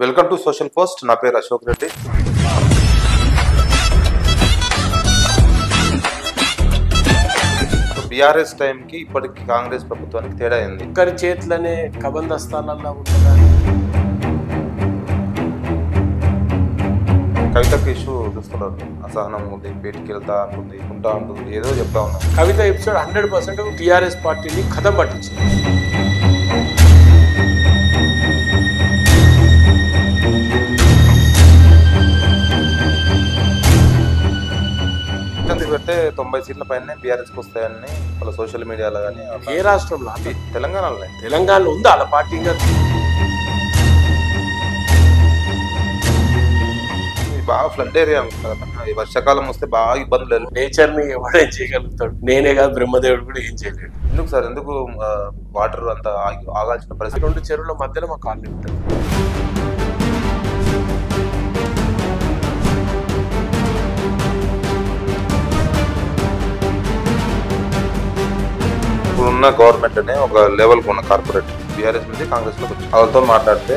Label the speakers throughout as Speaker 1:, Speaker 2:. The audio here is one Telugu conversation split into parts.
Speaker 1: Welcome to social post. నా పేరు అశోక్ రెడ్డి. బీఆర్ఎస్ టైంకి ఇప్పటికి కాంగ్రెస్ ప్రభుత్వానికి తేడా అయింది.
Speaker 2: ఒక్కరి చేతులనే కబంధస్థానాల్లో ఉంటుందా?
Speaker 1: కవితకు ఇష్యూ చూస్తున్నారు. అసహనం ఉంది, బయటికి వెళ్తా అంటుంది, ఉంటా ఉంటుంది, ఏదో చెప్తా ఉన్నారు.
Speaker 2: కవిత ఎపిసోడ్ 100% టీఆర్ఎస్ పార్టీని కథం పట్టించింది.
Speaker 1: పెడితే 90 సీట్ల పైన బీఆర్ఎస్కి వస్తాయని వాళ్ళ సోషల్ మీడియాలో కానీ.
Speaker 2: ఏ రాష్ట్రంలో?
Speaker 1: తెలంగాణలో
Speaker 2: ఉందా అలా పార్టీ?
Speaker 1: బాగా ఫ్లడ్ ఏరియా ఉంటుంది. ఈ వర్షాకాలం వస్తే బాగా ఇబ్బందులు.
Speaker 2: నేచర్ ని ఎవడేం చేయగలుగుతాడు? నేనే కాదు, బ్రహ్మదేవుడు కూడా ఏం చేయలేడు.
Speaker 1: ఎందుకు సార్, ఎందుకు వాటర్ అంత ఆగాల్సిన పరిస్థితి?
Speaker 2: 2 చెరువుల మధ్యలో మా కాలనీ ఉంటుంది.
Speaker 1: ఇప్పుడున్న గవర్నమెంట్ అనే ఒక లెవెల్ ఉన్న కార్పొరేట్ బీఆర్ఎస్ నుంచి కాంగ్రెస్ లోకి వచ్చి వాళ్ళతో మాట్లాడితే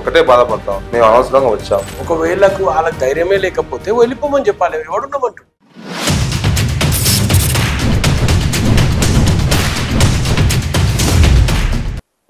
Speaker 1: ఒకటే బాధపడతాం, మేము అనవసరంగా వచ్చాం.
Speaker 2: ఒకవేళ వాళ్ళకి ధైర్యమే లేకపోతే వెళ్ళిపోమని చెప్పాలి. ఎవడున్నామంటు?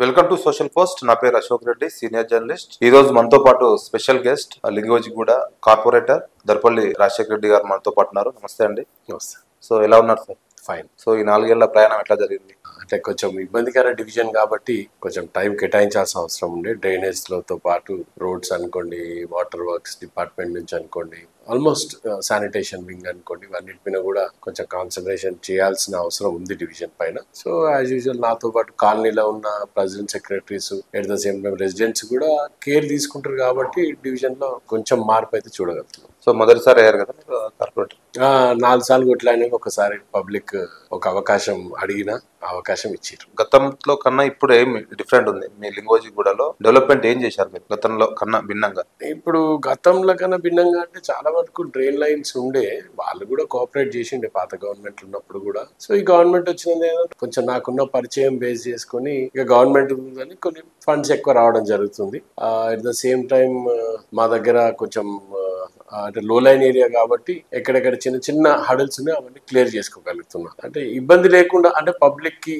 Speaker 1: Welcome to social post. నా పేరు అశోక్ రెడ్డి, సీనియర్ జర్నలిస్ట్. ఈ రోజు మనతో పాటు special guest Lingojiguda corporator Darpalli Rajasekhara Reddy గారు మనతో పాటు ఉన్నారు. నమస్తే అండి.
Speaker 2: నమస్తే.
Speaker 1: సో ఎలా ఉన్నారు సార్?
Speaker 2: ఫైన్.
Speaker 1: సో ఈ 4 ఏళ్ల ప్రయాణం ఎట్లా జరిగింది?
Speaker 2: అంటే కొంచెం ఇబ్బందికర డివిజన్ కాబట్టి కొంచెం టైం కేటాయించాల్సిన అవసరం ఉండే. డ్రైనేజ్ లతో పాటు రోడ్స్ అనుకోండి, వాటర్ వర్క్స్ డిపార్ట్మెంట్ నుంచి అనుకోండి, ఆల్మోస్ట్ శానిటేషన్ వింగ్ అనుకోండి, ఇవన్నిటి మీద కూడా కొంచెం కాన్సన్ట్రేషన్ చేయాల్సిన అవసరం ఉంది డివిజన్ పైన. సో యాజ్ యూజువల్ నాతో పాటు కాలనీలో ఉన్న president secretaries at the same time residents కూడా కేర్ తీసుకుంటారు కాబట్టి డివిజన్ లో కొంచెం మార్పు అయితే చూడగలుగుతున్నాం.
Speaker 1: సో మొదటిసారి అయ్యారు కదా కార్పొరేటర్?
Speaker 2: 4 సార్లు కొట్లాడినా ఒకసారి పబ్లిక్ ఒక అవకాశం అడిగినా అవకాశం ఇచ్చారు.
Speaker 1: గతంలో కన్నా ఇప్పుడు ఏం డిఫరెంట్ ఉంది మీ లింగోజిగూడలో? డెవలప్మెంట్ ఏం చేశారు మీరు గతంలో కన్నా భిన్నంగా?
Speaker 2: ఇప్పుడు గతంలో కన్నా భిన్నంగా అంటే చాలా వరకు డ్రైన్ లైన్స్ ఉండే, వాళ్ళు కూడా కోఆపరేట్ చేసిండే పాత గవర్నమెంట్ ఉన్నప్పుడు కూడా. సో ఈ గవర్నమెంట్ వచ్చినది కొంచెం నాకున్న పరిచయం బేస్ చేసుకుని ఇక గవర్నమెంట్ ఉందని కొన్ని ఫండ్స్ ఎక్కువ రావడం జరుగుతుంది. అట్ ద సేమ్ టైం మా దగ్గర కొంచెం అంటే లో లైన్ ఏరియా కాబట్టి ఎక్కడెక్కడ చిన్న చిన్న హడల్స్ ఉన్నాయి, అవన్నీ క్లియర్ చేసుకోగలుగుతున్నాం. అంటే ఇబ్బంది లేకుండా, అంటే పబ్లిక్ కి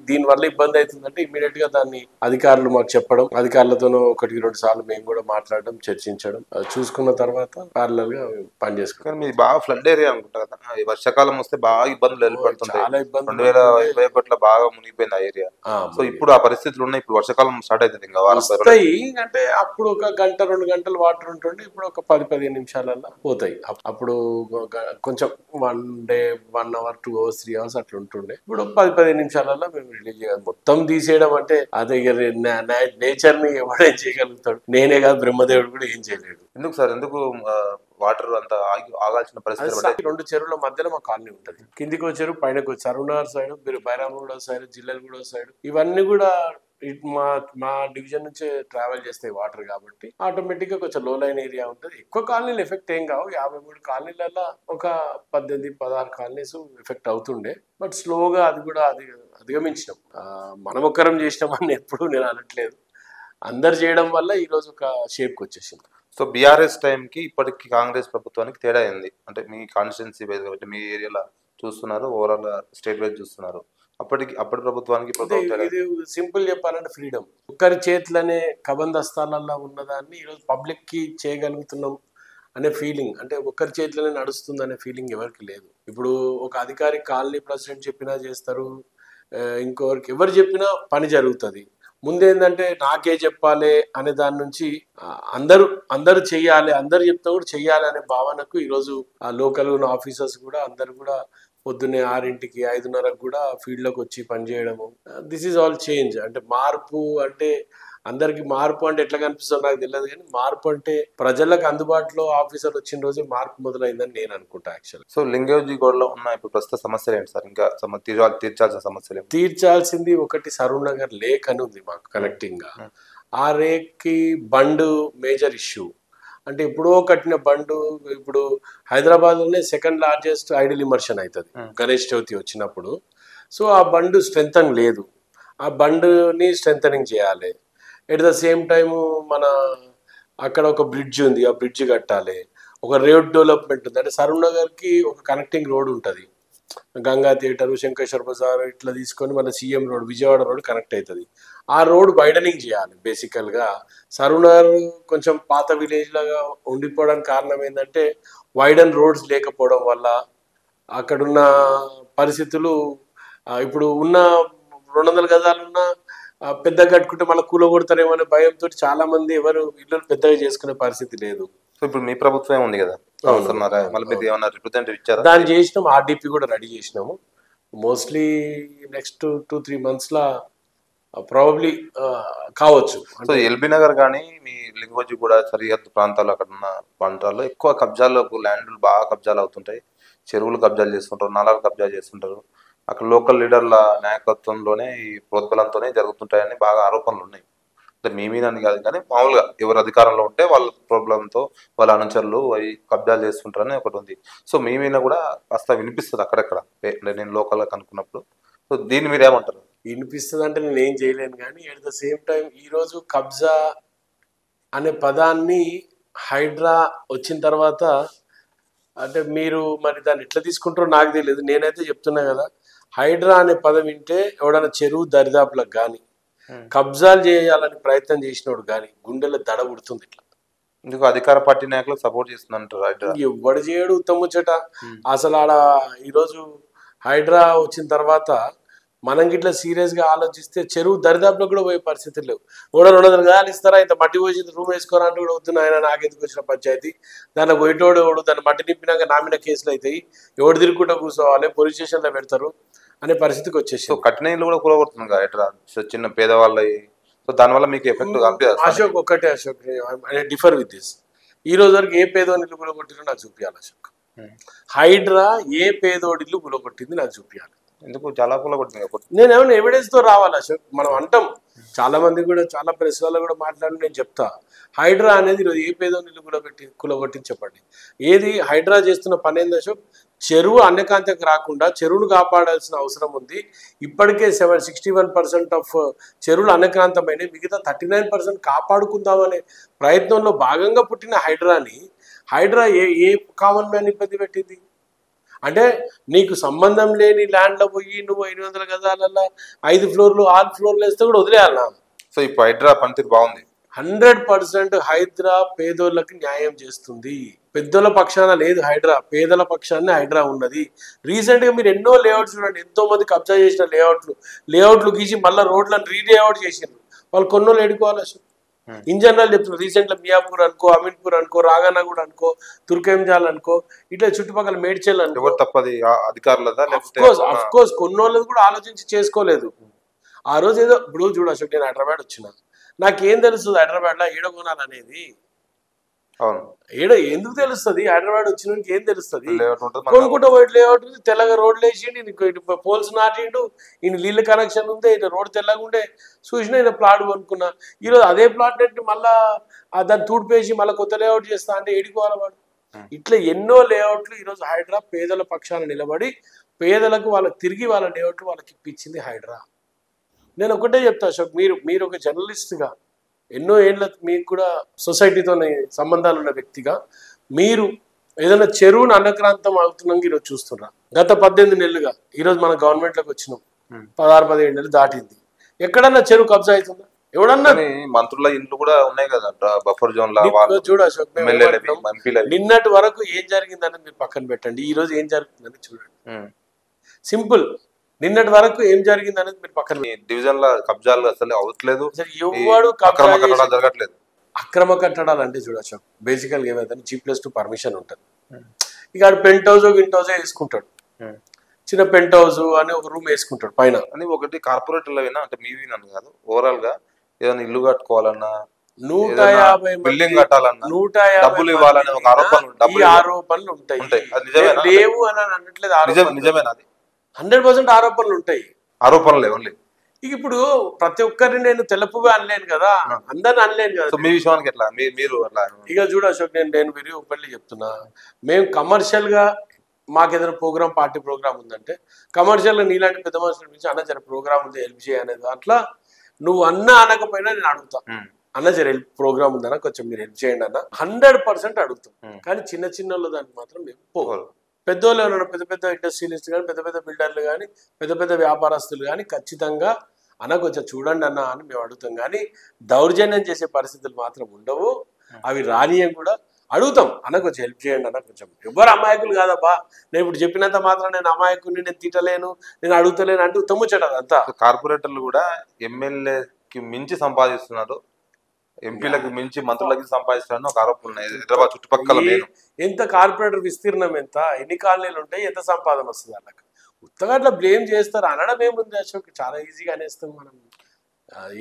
Speaker 2: దీని వల్ల ఇబ్బంది అవుతుందంటే ఇమీడియట్ గా దాన్ని అధికారులు మాకు చెప్పడం, అధికారులతోనూ 1-2 సార్లు మేము కూడా మాట్లాడడం, చర్చించడం, చూసుకున్న తర్వాత ప్యారలల్ గా పని చేసుకుంటాం.
Speaker 1: మీది బాగా ఫ్లడ్ ఏరియా అనుకుంటా కదా? ఈ వర్షాకాలం వస్తే బాగా ఇబ్బందులు ఏర్పడుతుంది.
Speaker 2: చాలా ఇబ్బంది.
Speaker 1: 2021లో బాగా మునిగిపోయింది ఆ ఏరియా. సో ఇప్పుడు ఆ పరిస్థితులు ఉన్నాయి. ఇప్పుడు వర్షాకాలం స్టార్ట్ అవుతుంది, ఇంకా
Speaker 2: వస్తాయి. అంటే అప్పుడు 1-2 గంటలు వాటర్ ఉంటుండే, ఇప్పుడు ఒక 10-15 నిమిషాలలో పోతాయి. అప్పుడు కొంచెం 1 డే 1 అవర్ 2 అవర్స్ 3 అవర్స్ అట్లా ఉంటుండే. ఇప్పుడు 10-15 నిమిషాలలో మేము రిలీజ్ చేయాలి. మొత్తం తీసేయడం అంటే అదే నేచర్ ని ఎవడేం చేయగలుగుతాడు? నేనే కాదు, బ్రహ్మదేవుడు కూడా ఏం చేయలేడు.
Speaker 1: ఎందుకు సార్, ఎందుకు వాటర్ అంత ఆగాల్సిన పరిస్థితి?
Speaker 2: 2 చెరువుల మధ్యలో మా కాలనీ ఉంటుంది. కిందికి వచ్చారు, పైనకి వచ్చారు. అరుణార్ సైడ్, బైరామగూడ సైడ్, జిల్లెలగూడ సైడ్, ఇవన్నీ కూడా మా డివిజన్ నుంచి ట్రావెల్ చేస్తాయి వాటర్ కాబట్టి ఆటోమేటిక్ గా కొంచెం లో లైన్ ఏరియా ఉంటుంది. ఎక్కువ కాలనీలు ఎఫెక్ట్ ఏం కావు. 53 కాలనీలలో ఒక 18-16 కాలనీస్ ఎఫెక్ట్ అవుతుండే. బట్ స్లోగా అది కూడా అధిగమించినాం. మనం ఒక్కరం చేసినామని ఎప్పుడు నేను అనట్లేదు. అందరు చేయడం వల్ల ఈ రోజు ఒక షేప్కి వచ్చేసింది.
Speaker 1: సో బీఆర్ఎస్ టైంకి ఇప్పటికి కాంగ్రెస్ ప్రభుత్వానికి తేడా అయింది అంటే మీ కాన్స్టిట్యున్సీ వైజ్ కాబట్టి మీ ఏరియాలో చూస్తున్నారు, ఓవరాల్ స్టేట్ వైజ్ చూస్తున్నారు. అప్పటి ప్రభుత్వానికి
Speaker 2: ఇది సింపుల్ చెప్పాలంటే ఫ్రీడమ్. ఒక్కరి చేతులనే కబంధస్థానాల్లో ఉన్నదాన్ని ఈరోజు పబ్లిక్ కి చేయగలుగుతున్నాం అనే ఫీలింగ్, అంటే ఒక్కరి చేతిలోనే నడుస్తుంది అనే ఫీలింగ్ ఎవరికి లేదు. ఇప్పుడు ఒక అధికారి కాలనీ ప్రెసిడెంట్ చెప్పినా చేస్తారు, ఇంకొకరికి ఎవరు చెప్పినా పని జరుగుతుంది. ముందేంటంటే నాకే చెప్పాలి అనే దాని నుంచి అందరూ చెయ్యాలి, అందరు చెప్తే కూడా చెయ్యాలి అనే భావనకు ఈరోజు ఆ లోకల్ ఉన్న ఆఫీసర్స్ కూడా అందరు కూడా పొద్దున్నే 6కి 5:30కు కూడా ఫీల్డ్ లోకి వచ్చి పనిచేయడము. This is all change. అంటే మార్పు అంటే అందరికి మార్పు అంటే ఎట్లా కనిపిస్తుందో నాకు తెలియదు, కానీ మార్పు అంటే ప్రజలకు అందుబాటులో ఆఫీసర్ వచ్చిన రోజే మార్పు మొదలైందని నేను అనుకుంటా యాక్చువల్.
Speaker 1: సో లింగోజిగూడలో ఉన్న ఇప్పుడు ప్రస్తుత సమస్యలు ఏంటి సార్? ఇంకా తీర్చాల్సిన సమస్యలు?
Speaker 2: తీర్చాల్సింది ఒకటి సరూర్ నగర్ లేక్ అని ఉంది మాకు కనెక్టింగ్ గా. ఆ రేక్కి బండ్ మేజర్ ఇష్యూ. అంటే ఎప్పుడో కట్టిన బండు ఇప్పుడు హైదరాబాద్ లోనే 2nd లార్జెస్ట్ ఐడల్ ఇమర్షన్ అవుతుంది గణేష్ చవితి వచ్చినప్పుడు. సో ఆ బండు స్ట్రెంగ్ లేదు, ఆ బండుని స్ట్రెంగ్ చేయాలి. ఎట్ ద సేమ్ టైము మన అక్కడ ఒక బ్రిడ్జ్ ఉంది, ఆ బ్రిడ్జ్ కట్టాలి. ఒక రోడ్ డెవలప్మెంట్ ఉంది, అంటే సరూర్ నగర్కి ఒక కనెక్టింగ్ రోడ్ ఉంటుంది, గంగా థియేటర్, శంకరేశ్వర బజార్ ఇట్లా తీసుకొని మన CM road, Vijayawada road connect అవుతుంది. ఆ రోడ్ వైడనింగ్ చేయాలి. బేసికల్గా సరూర్ నగర్ కొంచెం పాత విలేజ్ లాగా ఉండిపోవడానికి కారణం ఏంటంటే వైడన్ రోడ్స్ లేకపోవడం వల్ల అక్కడున్న పరిస్థితులు. ఇప్పుడు ఉన్న 200 గజాలున్న పెద్దగా కట్టుకుంటే మళ్ళీ కూలగొడతారేమో అనే భయంతో చాలా మంది ఎవరు ఇల్లు పెద్దగా చేసుకునే పరిస్థితి లేదు.
Speaker 1: సో ఇప్పుడు మీ ప్రభుత్వం ఉంది కదా, మళ్ళీ మీరు ఏమన్నా రిప్రజెంటేటివ్ ఇచ్చారా?
Speaker 2: దాన్ని చేసినాము, ఆర్డిపి కూడా రెడీ చేసినాము. మోస్ట్లీ నెక్స్ట్ 2-3 monthsలా ప్రాబబ్లీ కావచ్చు.
Speaker 1: సో ఎల్బీ నగర్ కానీ మీ లింగోజీ కూడా సరిహద్దు ప్రాంతాలు, అక్కడ ఉన్న ప్రాంతాల్లో ఎక్కువ కబ్జాలకు, ల్యాండ్లు బాగా కబ్జాలు అవుతుంటాయి, చెరువులు కబ్జాలు చేస్తుంటారు, నాలాలు కబ్జా చేస్తుంటారు. అక్కడ లోకల్ లీడర్ల నాయకత్వంలోనే ఈ ప్రోద్బలంతోనే జరుగుతుంటాయని బాగా ఆరోపణలు ఉన్నాయి. మీ మీద అని కాదు కానీ మామూలుగా ఎవరు అధికారంలో ఉంటే వాళ్ళ ప్రాబ్లంతో వాళ్ళ అనుచరులు అవి కబ్జాలు చేస్తుంటారని ఒకటి ఉంది. సో మీ మీద కూడా కాస్త వినిపిస్తుంది అక్కడక్కడ, నేను లోకల్గా కనుక్కున్నప్పుడు. సో దీన్ని మీరు ఏమంటారు?
Speaker 2: వినిపిస్తుంది అంటే నేను ఏం చేయలేను, కానీ ఎట్ ద సేమ్ టైం ఈరోజు కబ్జా అనే పదాన్ని హైడ్రా వచ్చిన తర్వాత అంటే మీరు మరి దాన్ని ఎట్లా తీసుకుంటారో నాకు తెలియదు. నేనైతే చెప్తున్నా కదా, హైడ్రా అనే పదం వింటే ఎవడన్నా చెరువు దరిదాపులకు కానీ కబ్జాలు చేయాలని ప్రయత్నం చేసినోడు కానీ గుండెలో దడ ఉడుతుంది. ఇట్లా
Speaker 1: ఎందుకు అధికార పార్టీ నాయకులకు సపోర్ట్ చేస్తుందంటారు?
Speaker 2: ఎవడు చేయడు ఉత్తముచ్చట. అసలు ఆడ ఈరోజు హైడ్రా వచ్చిన తర్వాత మనం గిట్లా సీరియస్గా ఆలోచిస్తే చెరువు దరిదాపులో కూడా పోయే పరిస్థితులు లేవు. 200 గజాలు ఇస్తారా, ఇంత మట్టి పోసి రూమ్ వేసుకోరా అంటే కూడా వద్దు ఆయన, నాకెందుకు వచ్చిన పంచాయతీ, దాంట్లో పోయేటోడు ఎవడు, దాన్ని మట్టి నింపినాక నా మీద కేసులు అవుతాయి, ఎవడు తిరుగుకుంటూ కూర్చోవాలి, పోలీస్ స్టేషన్లో పెడతారు అనే పరిస్థితికి వచ్చేసి.
Speaker 1: సో కఠిన ఇల్లు కూడా కూలగొడుతుంది కదా హైడ్రా, చిన్న పేదవాళ్ళ. సో దానివల్ల మీకు ఎఫెక్ట్ కనిపిస్తుంది?
Speaker 2: అశోక్ ఒక్కటే, అశోక్ డిఫర్ విత్ దిస్, ఈ రోజు వరకు ఏ పేదోడి ఇల్లు కూలగొట్టిందో నాకు చూపించాలి అశోక్. హైడ్రా ఏ పేదోడి ఇల్లు కూలగొట్టింది నాకు చూపించాలి.
Speaker 1: ఎందుకు చాలా కూలగొట్టింది?
Speaker 2: నేను ఏమైనా ఎవిడెన్స్ తో రావాలి అశోక్. మనం అంటాం, చాలా మంది కూడా చాలా ప్రెస్లలో కూడా మాట్లాడి నేను చెప్తా, హైడ్రా అనేది ఈరోజు ఏ పేదోని ఇల్లు కూలగొట్టింది చెప్పండి. ఏది హైడ్రా చేస్తున్న పని ఏంది అశోక్? చెరువు అన్యకాంతకు రాకుండా చెరువును కాపాడాల్సిన అవసరం ఉంది. ఇప్పటికే 61% ఆఫ్ చెరువులు అన్యక్రాంతమైన, మిగతా 39% కాపాడుకుందామనే ప్రయత్నంలో భాగంగా పుట్టిన హైడ్రా ఏ కామన్ మ్యాన్ ఇబ్బంది పెట్టింది? అంటే నీకు సంబంధం లేని ల్యాండ్లో పోయి నువ్వు 800 గజాలలో 5 ఫ్లోర్లు 6 ఫ్లోర్లు వేస్తే కూడా వదిలేయాలన్నా.
Speaker 1: సో ఇప్పుడు హైడ్రా పనితీరు బాగుంది.
Speaker 2: 100% హైడ్రా పేదోళ్ళకి న్యాయం చేస్తుంది. పెద్దోళ్ళ పక్షాన లేదు హైడ్రా, పేదల పక్షాన్ని హైడ్రా ఉన్నది. రీసెంట్గా మీరు ఎన్నో లేఅవుట్స్ చూడండి, ఎంతో మంది కబ్జా చేసిన లేఅవుట్లు గీసి మళ్ళీ రోడ్లను రీలేఅవుట్ చేసారు. వాళ్ళు కొన్నోళ్ళు ఎడుకోవాలి అసలు. ఇన్ జనరల్ చెప్తున్నారు, రీసెంట్గా మియాపూర్ అనుకో, అమీన్పూర్ అనుకో, రాగానగూడ అనుకో, తుర్కేంజాల్ అనుకో, ఇట్లా చుట్టుపక్కల మేడ్చల్ అనుకో, అఫ్ కోర్స్ కొన్నోళ్ళది కూడా ఆలోచించి చేసుకోలేదు. ఆ రోజు ఏదో ఇప్పుడు చూడ అశోక్, నేను హైదరాబాద్ వచ్చిన, నాకేం తెలుస్తుంది హైదరాబాద్లో ఏడ కొనాలనేది? ఎందుకు తెలుస్తుంది? హైదరాబాద్ వచ్చిన ఏం తెలుస్తుంది? కొనుక్కుంటూ పోయి లేఅవుట్ తెల్లగా రోడ్లు వేసిండు, పోల్స్ నాటిండు, ఈయన నీళ్ళ కనెక్షన్ ఉంది, ఈయన రోడ్ తెల్లగా ఉండే చూసినా ఈయన ప్లాట్ కొనుక్కున్నా. ఈరోజు అదే ప్లాట్ నెట్టి మళ్ళా దాన్ని తూడిపేసి మళ్ళీ కొత్త లేఅవుట్ చేస్తా అంటే ఏడుకోవాలి వాడు. ఇట్లా ఎన్నో లేఅవుట్లు ఈరోజు హైడ్రా పేదల పక్షాన నిలబడి పేదలకు వాళ్ళకి తిరిగి వాళ్ళ లేఅవుట్లు వాళ్ళకి ఇప్పించింది హైడ్రా. నేను ఒకటే చెప్తా అశోక్, మీరు ఒక జర్నలిస్ట్గా ఎన్నో ఏళ్ళ మీకు కూడా సొసైటీతో సంబంధాలు ఉన్న వ్యక్తిగా మీరు ఏదైనా చెరువును అన్యక్రాంతం అవుతున్నాక ఈరోజు చూస్తున్నా. గత 18 నెలలుగా ఈరోజు మన గవర్నమెంట్లోకి వచ్చినాం, 16-17 నెలలు దాటింది. ఎక్కడన్నా చెరువు కబ్జా అవుతుందా? ఎవడన్నా?
Speaker 1: మంత్రుల ఇండ్లు కూడా ఉన్నాయి కదా బఫర్ జోన్.
Speaker 2: చూడు అశోక్, నిన్నటి వరకు ఏం జరిగిందని మీరు పక్కన పెట్టండి, ఈ రోజు ఏం జరుగుతుందని చూడండి. సింపుల్, నిన్నటి వరకు ఏం జరిగింది అనేది మీరు పక్కన.
Speaker 1: డివిజన్ లో కబ్జాలు అసలు అవట్లేదు,
Speaker 2: ఎవడు జరగట్లేదు. అక్రమ కట్టడాలు అంటే చూడొచ్చు, బేసికల్ గా ఏమైతే G+2 పర్మిషన్ ఉంటుంది. ఇక పెంట్ హౌస్ గింట్ హౌస్ వేసుకుంటాడు, చిన్న పెంట్ హౌస్ అని ఒక రూమ్ వేసుకుంటాడు పైన
Speaker 1: అని. ఒకటి కార్పొరేటర్లో అంటే మీ విన్నాను కాదు, ఓవరాల్ గా ఏదైనా ఇల్లు కట్టుకోవాలన్నా
Speaker 2: 150
Speaker 1: బిల్డింగ్ కట్టాలన్నా
Speaker 2: 150
Speaker 1: డబ్బులు ఇవ్వాలని ఒక
Speaker 2: ఆరోపణలు ఉంటాయి. లేవు అని అనట్లేదు,
Speaker 1: నిజమేనా?
Speaker 2: 100% ఆరోపణలు ఉంటాయి.
Speaker 1: ఆరోపణలు ఓన్లీ.
Speaker 2: ఇప్పుడు ప్రతి ఒక్కరిని నేను తెలుపుగా అనలేను కదా, అందరిని అనలేను కదా.
Speaker 1: మీ విషయానికి ఎట్లా మీరు
Speaker 2: ఇక చూడ అశోక్, నేను విరిగి పెళ్లి చెప్తున్నా, మేము కమర్షియల్ గా మాకు ఏదైనా ప్రోగ్రామ్, పార్టీ ప్రోగ్రామ్ ఉందంటే కమర్షియల్ గా నీలాంటి పెద్ద మనుషుల నుంచి అన్న జర ప్రోగ్రామ్ ఉంది హెల్ప్ చేయ అనేది, అట్లా నువ్వు అన్నా అనకపోయినా నేను అడుగుతా. అన్న జర హెల్ప్ ప్రోగ్రామ్ ఉందన్న కొంచెం మీరు హెల్ప్ చేయండి అన్న 100% అడుగుతాం. కానీ చిన్న చిన్న దానికి మాత్రం మేము పోవాలి. పెద్దోళ్ళు ఎవరైనా పెద్ద పెద్ద ఇండస్ట్రియలిస్ట్ కానీ పెద్ద పెద్ద బిల్డర్లు కానీ పెద్ద పెద్ద వ్యాపారస్తులు కానీ ఖచ్చితంగా అన్న కొంచెం చూడండి అన్న అని మేము అడుగుతాం. కానీ దౌర్జన్యం చేసే పరిస్థితులు మాత్రం ఉండవు. అవి రానియం కూడా అడుగుతాం. అన్న కొంచెం హెల్ప్ చేయండి అన్న కొంచెం. ఎవరు అమాయకులు కాదబ్బా, నేను ఇప్పుడు చెప్పినంత మాత్రం నేను అమాయకుని, నేను తిట్టలేను, నేను అడుగుతలేను అంటూ తమ్ముచ్చట అంతా.
Speaker 1: కార్పొరేటర్లు కూడా ఎమ్మెల్యేకి మించి సంపాదిస్తున్నారు, ఎంపీలకు మించి మంత్రులకి సంపాదిస్తున్నారు ఒక ఆరోపణ ఉన్నాయి హైదరాబాద్ చుట్టుపక్కల.
Speaker 2: ఎంత కార్పొరేటర్ విస్తీర్ణం ఎంత, ఎన్ని కాలనీలు ఉంటాయి, ఎంత సంపాదన వస్తుంది వాళ్ళకి. ఉత్తగా అట్లా బ్లేమ్ చేస్తారు అనడం ఏముంది అశోక్, చాలా ఈజీగా అనేస్తాం మనం.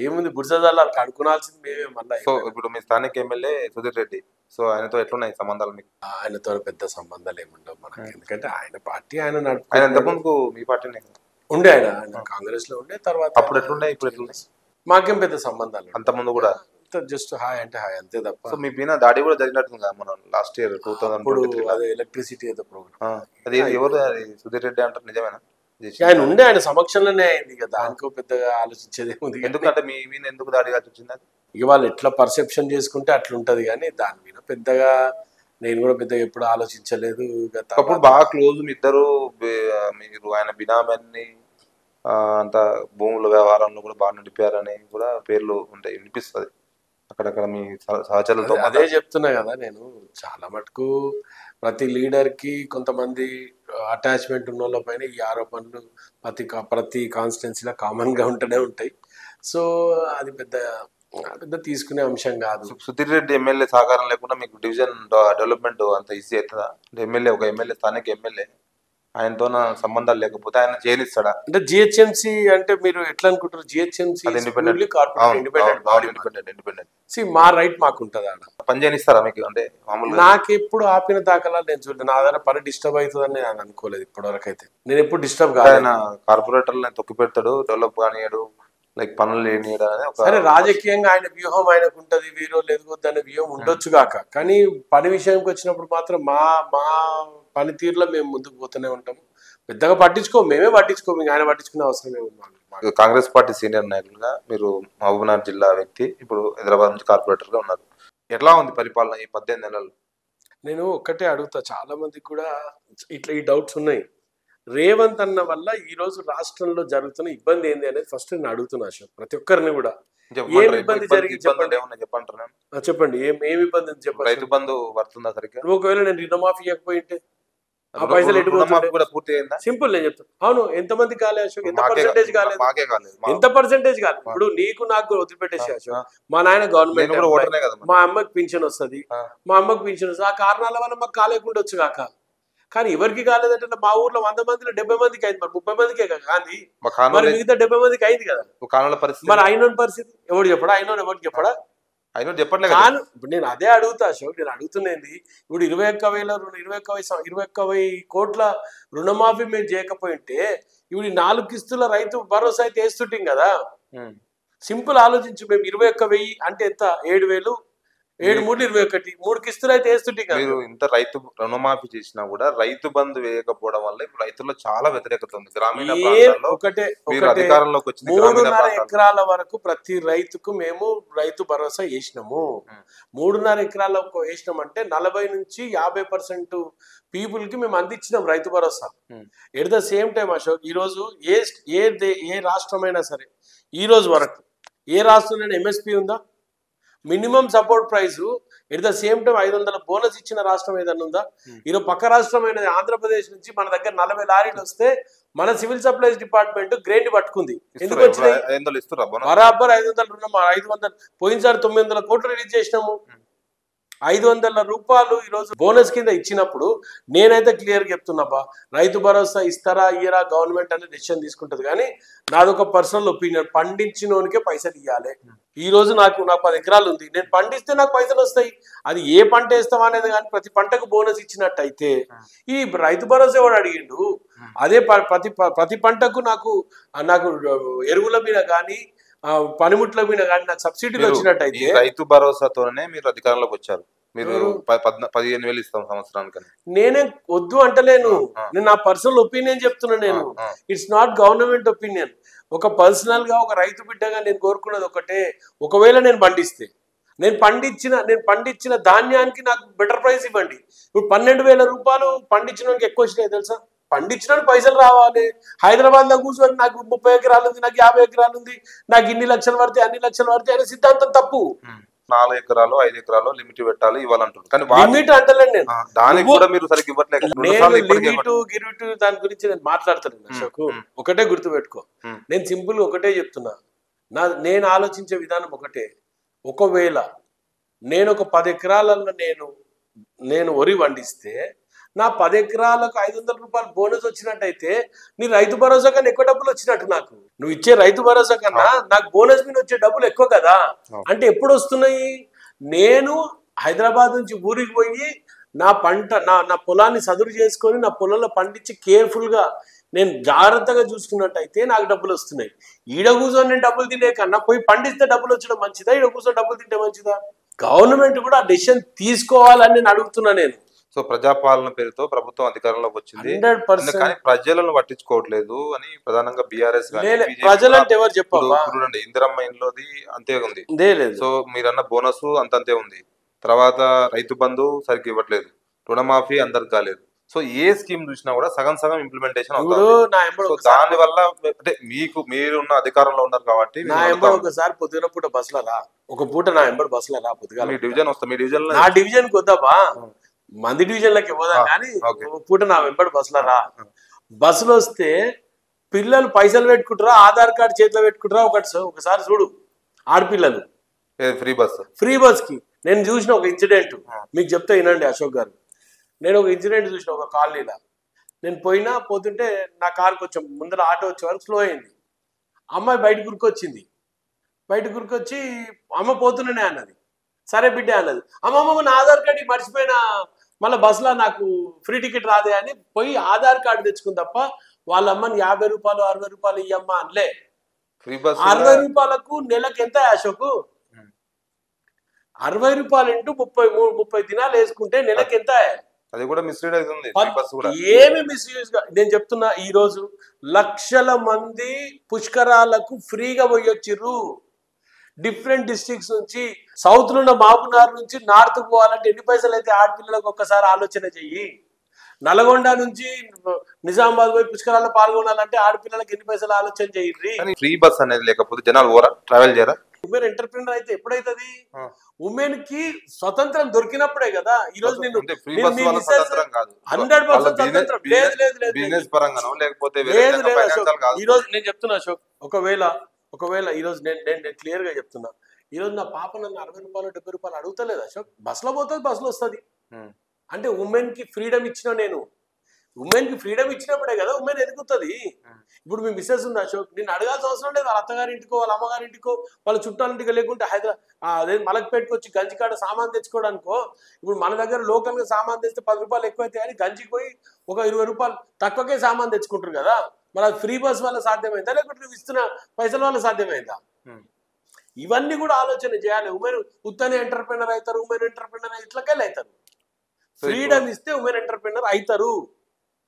Speaker 2: ఏముంది బుర్జదాలు వాళ్ళకి అనుకునాల్సింది మేమే మళ్ళీ.
Speaker 1: సో ఇప్పుడు మీ స్థానిక ఎమ్మెల్యే సుధీర్ రెడ్డి, సో ఆయనతో ఎట్లున్నాయి సంబంధాలు మీకు?
Speaker 2: ఆయనతో పెద్ద సంబంధాలు ఏముండవు మనకి, ఎందుకంటే ఆయన పార్టీ ఆయన
Speaker 1: ఆయన ఎంతమందికి మీ పార్టీనే
Speaker 2: ఉండే, ఆయన కాంగ్రెస్ లో ఉండే. తర్వాత
Speaker 1: అప్పుడు ఎట్లున్నాయి ఇప్పుడు ఎట్లున్నాయి?
Speaker 2: మాకేం పెద్ద సంబంధాలు
Speaker 1: అంత ముందు కూడా
Speaker 2: జస్ట్ హాయ్ అంటే హాయ్ అంతే తప్ప.
Speaker 1: సో మీ పైన దాడి కూడా జరిగినట్టుంది కదా మనం లాస్ట్ ఇయర్ 2023
Speaker 2: అదే ఎలక్ట్రిసిటీ ఏదో ప్రోగ్రామ్.
Speaker 1: అది ఎవరు సుధీర్ రెడ్డి అంటారు, నిజమేనా?
Speaker 2: ఆయన ఉండే, ఆయన సమక్షంలోనే అయింది కదా, దానికో పెద్దగా ఆలోచించేది ఏముంది.
Speaker 1: ఎందుకంటే మీ మీద ఎందుకు దాడి వచ్చింది?
Speaker 2: ఇక వాళ్ళు ఎట్లా పర్సెప్షన్ చేసుకుంటే అట్లుంటది, కానీ దాని మీద పెద్దగా నేను కూడా పెద్దగా ఎప్పుడు ఆలోచించలేదు.
Speaker 1: అప్పుడు బాగా క్లోజ్ మీ ఇద్దరు, మీరు ఆయన బినామీ అంత భూముల వ్యవహారంలో కూడా బాగా నడిపారని కూడా పేర్లు ఉంటాయి, వినిపిస్తుంది అక్కడక్కడ మీ సహచరులతో.
Speaker 2: అదే చెప్తున్నా కదా నేను, చాలా మటుకు ప్రతి లీడర్ కి కొంతమంది అటాచ్మెంట్ ఉన్న వాళ్ళ పైన ఈ ఆరోపణలు ప్రతి కాన్స్టిట్యున్సీలో కామన్ గా ఉంటూనే ఉంటాయి. సో అది పెద్ద తీసుకునే అంశం కాదు.
Speaker 1: సుధీర్ రెడ్డి ఎమ్మెల్యే సహకారం లేకుండా మీకు డివిజన్ డెవలప్మెంట్ అంత ఈజీ అవుతుందా? ఒక ఎమ్మెల్యే స్థానిక ఎమ్మెల్యే ఆయనతో సంబంధాలు లేకపోతే ఆయన జైలిస్తాడా?
Speaker 2: అంటే జిహెచ్ఎంసీ అంటే మీరు ఎట్లా అనుకుంటారు? జిహెచ్ఎంసీ ఇండిపెండెంట్, మా రైట్ మాకు ఉంటుంది. ఆడ
Speaker 1: పని చేయనిస్తారా మీకు? అంటే
Speaker 2: నాకు ఎప్పుడు ఆపిన దాఖలా నేను చూడలేదు. నా దగ్గర పని డిస్టర్బ్ అవుతుందని నేను అనుకోలేదు ఇప్పటివరకు అయితే. నేను ఎప్పుడు డిస్టర్బ్ కాదు.
Speaker 1: ఆయన కార్పొరేటర్లను తొక్కి పెడతాడు, డెవలప్ కానియాడు, లైక్ పనులు లేనియడం అనేది.
Speaker 2: సరే, రాజకీయంగా ఆయన వ్యూహం ఆయనకు ఉంటది, వీరో లేకపోతే అనే వ్యూహం ఉండొచ్చు కాక, కానీ పని విషయంకి వచ్చినప్పుడు మాత్రం మా పనితీరులో మేము ముందుకు పోతూనే ఉంటాము. పెద్దగా పట్టించుకోము, మేమే పట్టించుకోము, ఆయన పట్టించుకునే అవసరం ఏముంది.
Speaker 1: కాంగ్రెస్ పార్టీ సీనియర్ నాయకులుగా మీరు మహబూబ్నగర్ జిల్లా వ్యక్తి, ఇప్పుడు హైదరాబాద్ నుంచి కార్పొరేటర్ గా ఉన్నారు. ఎట్లా ఉంది పరిపాలన ఈ 18 నెలలు?
Speaker 2: నేను ఒక్కటే అడుగుతా, చాలా మందికి కూడా ఇట్లా ఈ డౌట్స్ ఉన్నాయి. రేవంత్ అన్న వల్ల ఈ రోజు రాష్ట్రంలో జరుగుతున్న ఇబ్బంది ఏంది అనేది ఫస్ట్ నేను అడుగుతున్నా అశోక్, ప్రతి ఒక్కరిని కూడా. ఏం ఇబ్బంది జరిగింది చెప్పండి, చెప్పండి. ఏం ఇబ్బంది చెప్పండి.
Speaker 1: రైతు బంధు పడుతుందా సరిగ్గా?
Speaker 2: ఒకవేళ నేను రుణమాఫీ ఇవ్వకపోయింటే ఆ పైసలు ఎటు? సింపుల్, నేను చెప్తాను. అవును, ఎంతమంది కాలేదు అశోక్? ఎంత పర్సెంటేజ్ కాలేదు? ఎంత పర్సెంటేజ్ కాలేదు? ఇప్పుడు నీకు నాకు వదిలిపెట్టేసి అశోక్, మా నాయన గవర్నమెంట్, మా అమ్మకి పింఛన్ వస్తుంది, ఆ కారణాల వల్ల మాకు కాలేకుండొచ్చు కాక. కానీ ఎవరికి కాలేదంటే మా ఊర్లో 100 మందిలో 70 మందికి అయింది, మరి 30 మందికే కాంది, మరి మిగతా 70 మందికి అయింది కదా. మరి అయిన పరిస్థితి ఎవడు చెప్పడా? ఎవరికి చెప్పడా?
Speaker 1: చెప్పట్లేదు.
Speaker 2: ఇప్పుడు నేను అదే అడుగుతా అశోక్, నేను అడుగుతున్నది ఇప్పుడు 21,000 కోట్ల రుణమాఫీ మేము చేయకపోయింటే ఇప్పుడు 4 కిస్తుల రైతు భరోసా అయితే వేస్తుంటాం కదా. సింపుల్ ఆలోచించు, మేము 21,000 అంటే ఎంత? 7,000, 7 3 21, 3 కిస్తులు అయితే వేస్తుంటే కదా.
Speaker 1: మీరు ఇంత రైతు రుణమాఫీ చేసినా కూడా రైతు బంధు వేయకపోవడం వల్ల ఇప్పుడు రైతుల్లో చాలా వ్యతిరేకత ఉంది. గ్రామీణ అధికారంలోకి వచ్చింది.
Speaker 2: 3.5 ఎకరాల వరకు ప్రతి రైతుకు మేము రైతు భరోసా వేసినాము. 3.5 ఎకరాలకు వేసినామంటే 40 నుంచి 50% పీపుల్ కి మేము అందించినాం Rythu Bharosa. At the same time Ashok, ఈ రోజు ఏ రాష్ట్రమైనా సరే ఈ రోజు వరకు ఏ రాష్ట్రంలో ఎంఎస్పీ ఉందా? Minimum support price. At the same time 500 bonus ఇచ్చిన రాష్ట్రం ఏదన్నా ఉందా? ఈరోజు పక్క రాష్ట్రమైన ఆంధ్రప్రదేశ్ నుంచి మన దగ్గర 40 లారీలు వస్తే మన సివిల్ సప్లైస్ డిపార్ట్మెంట్ గ్రేడ్ పట్టుకుంది. ఎందుకు వచ్చినాయి? బరాబర్ 500 రుణం, 500 పోయినసారి 900 కోట్లు రిలీజ్ చేసినాము. 500 రూపాయలు ఈరోజు బోనస్ కింద ఇచ్చినప్పుడు నేనైతే క్లియర్గా చెప్తున్నాబా, రైతు భరోసా ఇస్తారా ఇయ్యరా గవర్నమెంట్ అనేది డెసిషన్ తీసుకుంటుంది. కానీ నాదొక పర్సనల్ ఒపీనియన్, పండించినోనికే పైసలు ఇవ్వాలి. ఈ రోజు నాకు 10 ఎకరాలు ఉంది, నేను పండిస్తే నాకు పైసలు వస్తాయి. అది ఏ పంట వేస్తాం అనేది కానీ ప్రతి పంటకు బోనస్ ఇచ్చినట్టయితే ఈ రైతు భరోసా ఎవడు అడిగిండు? అదే ప్రతి పంటకు నాకు ఎరువుల మీద కానీ పనిముట్ల మీద కానీ నాకు సబ్సిడీలు వచ్చినట్టయితే.
Speaker 1: రైతు భరోసాతోనే మీరు అధికారంలోకి వచ్చారు. మీరు 15,000 ఇస్తాం సంవత్సరానికి.
Speaker 2: నేనే వద్దు అంటలేను, నేను నా పర్సనల్ ఒపీనియన్ చెప్తున్నా. నేను ఇట్స్ నాట్ గవర్నమెంట్ ఒపీనియన్. ఒక పర్సనల్ గా ఒక రైతు బిడ్డగా నేను కోరుకున్నది ఒకటే, ఒకవేళ నేను పండిస్తే నేను పండించిన ధాన్యానికి నాకు బెటర్ ప్రైస్ ఇవ్వండి. ఇప్పుడు 12,000 రూపాయలు పండించడానికి ఎక్కువ వచ్చినాయి తెలుసా. పండించడానికి పైసలు రావాలి. హైదరాబాద్ లో కూర్చొని నాకు 30 ఎకరాలు ఉంది, నాకు 50 ఎకరాలు ఉంది, నాకు ఇన్ని లక్షలు పడితే అన్ని లక్షలు పడితే అనే సిద్ధాంతం తప్పు.
Speaker 1: 4 ఎకరాలు 5 ఎకరాలు లిమిట్ పెట్టాలి ఇవ్వాలంటారు. కానీ
Speaker 2: లిమిట్ అంటలేండి నేను,
Speaker 1: దానికి కూడా మీరు సరిగ్గా ఇవ్వట్లేదు.
Speaker 2: గిరిటు దాని గురించి నేను మాట్లాడతాను అశోక్. ఒకటే గుర్తు పెట్టుకో, నేను సింపుల్ ఒకటే చెప్తున్నా. నేను ఆలోచించే విధానం ఒకటే. ఒకవేళ నేను ఒక 10 ఎకరాలలో నేను వరి పండిస్తే నా 10 ఎకరాలకు 500 రూపాయలు బోనస్ వచ్చినట్టయితే నీ రైతు భరోసా కన్నా ఎక్కువ డబ్బులు వచ్చినట్టు. నాకు నువ్వు ఇచ్చే రైతు భరోసా కన్నా నాకు బోనస్ మీద వచ్చే డబ్బులు ఎక్కువ కదా. అంటే ఎప్పుడు వస్తున్నాయి? నేను హైదరాబాద్ నుంచి ఊరికి పోయి నా పంట నా పొలాన్ని సదురు చేసుకొని నా పొలంలో పండించి కేర్ఫుల్ గా నేను జాగ్రత్తగా చూసుకున్నట్టయితే నాకు డబ్బులు వస్తున్నాయి. ఈడ కూర్చొని నేను డబ్బులు తినే కన్నా పోయి పండిస్తే డబ్బులు వచ్చడం మంచిదా, ఈడ కూర్చొని డబ్బులు తింటే మంచిదా? గవర్నమెంట్ కూడా ఆ డెసిషన్ తీసుకోవాలని నేను అడుగుతున్నా. నేను
Speaker 1: సో ప్రజాపాలన పేరుతో ప్రభుత్వం అధికారంలోకి వచ్చింది,
Speaker 2: 100%
Speaker 1: కానీ ప్రజలను పట్టించుకోవట్లేదు అని ప్రధానంగా బీఆర్ఎస్
Speaker 2: ప్రజలంటే ఎవరు చెప్పారు?
Speaker 1: ఇందిరమ్మ ఇంట్లోది అంతే ఉంది.
Speaker 2: సో
Speaker 1: మీరన్న బోనస్ అంతంతే ఉంది. తర్వాత రైతు బంధు సరిగ్గా ఇవ్వట్లేదు, రుణమాఫీ అందరికి కాలేదు. సో ఏ స్కీమ్ చూసినా కూడా సగం సగం ఇంప్లిమెంటేషన్ అవుతుంది. దాని వల్ల అంటే మీరున్న అధికారంలో ఉన్నారు కాబట్టి
Speaker 2: ఒకసారి పొద్దున పూట బస్సులో రా, ఒక పూట నా ఎంబడి బస్సులో రా, పొద్దుగా
Speaker 1: మీ డివిజన్ వస్తా, మీ డివిజన్
Speaker 2: నా డివిజన్ కి వద్దామా, మంది డివిజన్లకి ఇవ్వదా, కానీ ఒక పూట నా వెంబడి బస్సులో రా. బస్సులో వస్తే పిల్లలు పైసలు పెట్టుకుంటారా, ఆధార్ కార్డు చేతిలో పెట్టుకుంటారా, ఒకసారి చూడు ఆడపిల్లలు ఫ్రీ బస్ కి. నేను చూసిన ఒక ఇన్సిడెంట్ మీకు చెప్తే వినండి అశోక్ గారు. నేను ఒక ఇన్సిడెంట్ చూసిన ఒక కాలనీలో. నేను పోతుంటే నా కారు కొంచెం ముందర ఆటో వచ్చే వరకు స్లో అయింది. అమ్మాయి బయట గురికొచ్చింది. బయట గురికొచ్చి అమ్మ పోతున్నానే అన్నది. సరే బిడ్డ అన్నది. అమ్మమ్మ నా ఆధార్ కార్డు మర్చిపోయినా, మళ్ళీ బస్సులో నాకు ఫ్రీ టికెట్ రాదే అని పోయి ఆధార్ కార్డు తెచ్చుకుని తప్ప వాళ్ళ అమ్మని 50 రూపాయలు 60 రూపాయలు ఇయ్యమ్మ అనలే. 60 రూపాయలకు నెలకు ఎంత అశోక్? 60 రూపాయలు ఇంటూ 30 దినాలు వేసుకుంటే నెలకు ఎంత?
Speaker 1: అది కూడా మిస్లీడ్ అవుతుంది.
Speaker 2: ఏమి మిస్యూజ్ గా నేను చెప్తున్నా. ఈ రోజు లక్షల మంది పుష్కరాలకు ఫ్రీగా పోయొచ్చిర్రు. డిఫరెంట్ డిస్ట్రిక్ట్స్ నుంచి, సౌత్ లో ఉన్న మహబూబ్నగర్ నుంచి నార్త్ పోవాలంటే ఎన్ని పైసలు అయితే ఆడపిల్లలకు ఒక్కసారి ఆలోచన చెయ్యి. నల్గొండ నుంచి నిజామాబాద్ పోయి పుష్కరాల్లో పాల్గొనాలంటే ఆడపిల్లలకు ఎన్ని పైసలు ఆలోచన చెయ్యి.
Speaker 1: ఫ్రీ బస్ అనేది లేకపోతే జనాలు ట్రావెల్ చేయరా?
Speaker 2: ఉమెన్ ఎంటర్ప్రినర్ అయితే ఎప్పుడైతుంది? ఉమెన్ కి స్వతంత్రం దొరికినప్పుడే కదా. ఈ రోజు నేను 100% స్వతంత్రం ఈ రోజు నేను చెప్తున్నా అశోక్. ఒకవేళ ఈ రోజు నేను క్లియర్ గా చెప్తున్నా. ఈ రోజు నా పాప నన్ను 60 రూపాయలు 70 రూపాయలు అడుగుతలేదు అశోక్. బస్సులో పోతుంది, బస్సులో వస్తుంది. అంటే ఉమెన్ కి ఫ్రీడమ్ ఇచ్చిన నేను. ఉమెన్ కి ఫ్రీడమ్ ఇచ్చినప్పుడే కదా ఉమెన్ ఎదుగుతుంది. ఇప్పుడు మీ మిస్సెస్ ఉంది అశోక్, నేను అడగాల్సిన అవసరం లేదు. వాళ్ళ అత్తగారింటికో వాళ్ళ అమ్మగారింటికో వాళ్ళ చుట్టాలింటికో లేకుంటే అదే మలక్పేటకి వచ్చి గంజికాడ సామాన్ తెచ్చుకోవడానికో. ఇప్పుడు మన దగ్గర లోకల్ గా సామాన్ తెస్తే 10 రూపాయలు ఎక్కువైతే అని గంజికి పోయి ఒక 20 రూపాయలు తక్కువకే సామాన్ తెచ్చుకుంటారు కదా. మరి అది ఫ్రీ బస్ వల్ల సాధ్యమైందా, లేకుంటే నువ్వు ఇస్తున్న పైసల వల్ల సాధ్యమైందా? ఇవన్నీ కూడా ఆలోచన చేయాలి. ఉమెన్ ఉత్తనే ఎంటర్ప్రినర్ అవుతారు, ఉమెన్ ఎంటర్ప్రినర్ ఇట్లకెళ్ళి అవుతారు. ఫ్రీడమ్ ఇస్తే ఉమెన్ ఎంటర్ప్రినర్ అవుతారు.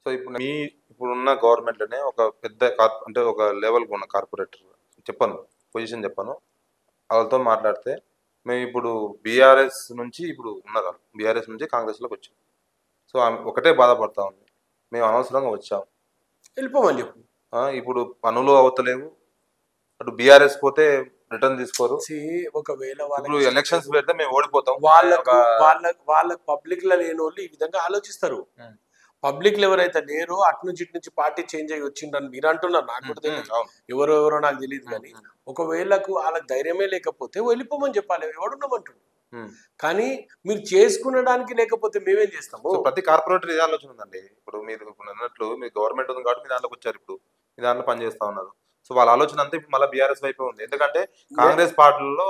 Speaker 1: సో ఇప్పుడున్న గవర్నమెంట్ లోనే ఒక పెద్ద అంటే ఒక లెవెల్ ఉన్న కార్పొరేటర్ పొజిషన్ చెప్పాను, వాళ్ళతో మాట్లాడితే మేము ఇప్పుడు బీఆర్ఎస్ నుంచి బీఆర్ఎస్ నుంచి కాంగ్రెస్ లోకి వచ్చాం. సో ఒకటే బాధపడతా ఉంది, మేము అనవసరంగా వచ్చాం,
Speaker 2: వెళ్ళిపోమని చెప్పు.
Speaker 1: ఇప్పుడు పనులు అవతలేవు, అటు బీఆర్ఎస్ పోతే రిటర్న్ తీసుకోరు.
Speaker 2: ఒకవేళ
Speaker 1: ఎలక్షన్స్ పెడితే మేము ఓడిపోతాం.
Speaker 2: వాళ్ళ పబ్లిక్ లో లేని వాళ్ళు ఈ విధంగా ఆలోచిస్తారు. పబ్లిక్ లో ఎవరైతే లేరో అటు నుంచి ఇటు నుంచి పార్టీ చేంజ్ అయ్యి వచ్చిందని మీరు అంటున్నారు. నాకు కూడా తెలియదు, ఎవరెవరో నాకు తెలియదు. కానీ ఒకవేళకు వాళ్ళకి ధైర్యమే లేకపోతే వెళ్ళిపోమని చెప్పాలి, ఎవడున్నామంటుండు. కానీ మీరు చేసుకునడానికి లేకపోతే మేమేం చేస్తాము?
Speaker 1: ప్రతి కార్పొరేటర్ ఇది ఆలోచన ఉందండి. ఇప్పుడు మీరు అన్నట్లు మీ గవర్నమెంట్ ఉంది కాబట్టి మీ దాంట్లోకి వచ్చారు, ఇప్పుడు మీ దాంట్లో పనిచేస్తా ఉన్నారు. సో వాళ్ళ ఆలోచన అంతా ఇప్పుడు మళ్ళీ బీఆర్ఎస్ వైపే ఉంది. ఎందుకంటే కాంగ్రెస్ పార్టీలో